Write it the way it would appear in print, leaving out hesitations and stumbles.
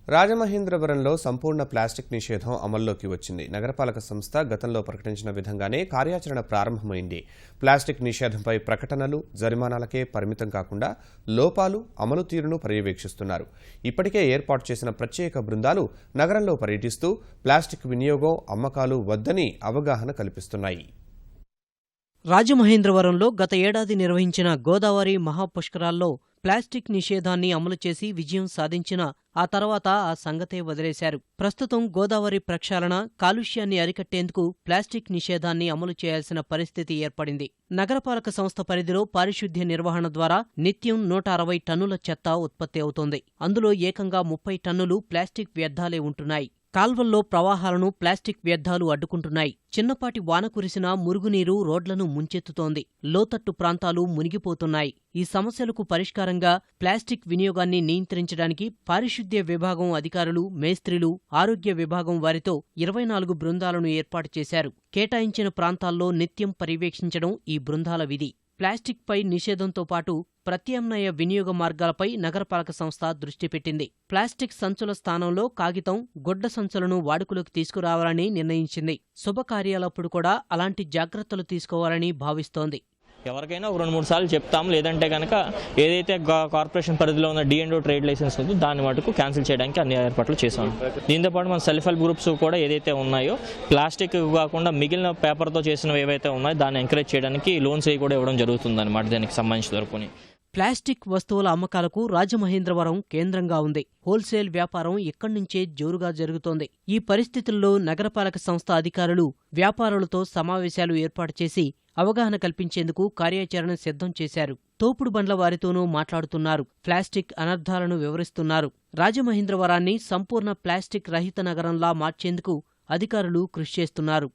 రాజమహేంద్రవరంలో సంపూర్ణ ప్లాస్టిక్ నిషేధం అమల్లోకి వచ్చింది. నగరపాలక సంస్థ గతంలో ప్రకటించిన విధంగానే కార్యాచరణ ప్రారంభమైంది. ప్లాస్టిక్ నిషేధంపై ప్రకటనలు, జరిమానాలకే పరిమితం కాకుండా లోపాలు, అమలు తీరును పర్యవేక్షిస్తున్నారు. ఇప్పటికే ఏర్పాటు చేసిన ప్రత్యేక బృందాలు నగరంలో పర్యటిస్తూ ప్లాస్టిక్ వినియోగం, అమ్మకాలు వద్దని అవగాహన కల్పిస్తున్నాయి. రాజమహేంద్రవరంలో గత ఏడాది నిర్వహించిన గోదావరి మహాపుష్కరాల్లో ప్లాస్టిక్ నిషేధాన్ని అమలు చేసి విజయం సాధించినా ఆ తర్వాత ఆ సంగతే వదిలేశారు. ప్రస్తుతం గోదావరి ప్రక్షాళన, కాలుష్యాన్ని అరికట్టేందుకు ప్లాస్టిక్ నిషేధాన్ని అమలు చేయాల్సిన పరిస్థితి ఏర్పడింది. నగరపాలక సంస్థ పరిధిలో పారిశుద్ధ్య నిర్వహణ ద్వారా నిత్యం 160 టన్నుల చెత్త ఉత్పత్తి అవుతోంది. అందులో ఏకంగా 30 టన్నులు ప్లాస్టిక్ వ్యర్థాలే ఉంటున్నాయి. కాల్వల్లో ప్రవాహాలను ప్లాస్టిక్ వ్యర్థాలు అడ్డుకుంటున్నాయి. చిన్నపాటి వాన కురిసినా మురుగునీరు రోడ్లను ముంచెత్తుతోంది. లోతట్టు ప్రాంతాలు మునిగిపోతున్నాయి. ఈ సమస్యలకు పరిష్కారంగా ప్లాస్టిక్ వినియోగాన్ని నియంత్రించడానికి పారిశుద్ధ్య విభాగం అధికారులు, మేస్త్రీలు, ఆరోగ్య విభాగం వారితో 24 బృందాలను ఏర్పాటు చేశారు. కేటాయించిన ప్రాంతాల్లో నిత్యం పర్యవేక్షించడం ఈ బృందాల విధి. ప్లాస్టిక్పై నిషేధంతో పాటు ప్రత్యామ్నాయ వినియోగ మార్గాలపై నగరపాలక సంస్థ దృష్టి పెట్టింది. ప్లాస్టిక్ సంచుల స్థానంలో కాగితం, గుడ్డ సంచులను వాడుకలోకి తీసుకురావాలని నిర్ణయించింది. శుభకార్యాలప్పుడు కూడా అలాంటి జాగ్రత్తలు తీసుకోవాలని భావిస్తోంది. ఎవరికైనా 2-3 సార్లు చెప్తాం, లేదంటే కనుక ఏదైతే కార్పొరేషన్ పరిధిలో ఉన్న D&O ట్రేడ్ లైసెన్స్ ఉందో దాన్ని మటుకు క్యాన్సిల్ చేయడానికి అన్ని ఏర్పాట్లు చేశాం. దీంతో పాటు మన సెల్ఫ్ హెల్ప్ గ్రూప్స్ కూడా ఏదైతే ఉన్నాయో ప్లాస్టిక్ కాకుండా మిగిలిన పేపర్తో చేసినవి ఏవైతే ఉన్నాయో దాన్ని ఎంకరేజ్ చేయడానికి లోన్స్ కూడా ఇవ్వడం జరుగుతుందన్నమాట. దానికి సంబంధించిన వరకు ప్లాస్టిక్ వస్తువుల అమ్మకాలకు రాజమహేంద్రవరం కేంద్రంగా ఉంది. హోల్సేల్ వ్యాపారం ఇక్కడి నుంచే జోరుగా జరుగుతోంది. ఈ పరిస్థితుల్లో నగరపాలక సంస్థ అధికారులు వ్యాపారులతో సమావేశాలు ఏర్పాటు చేసి అవగాహన కల్పించేందుకు కార్యాచరణ సిద్ధం చేశారు. తోపుడు బండ్ల వారితోనూ మాట్లాడుతున్నారు. ప్లాస్టిక్ అనర్థాలను వివరిస్తున్నారు. రాజమహేంద్రవరాన్ని సంపూర్ణ ప్లాస్టిక్ రహిత నగరంలా మార్చేందుకు అధికారులు కృషి చేస్తున్నారు.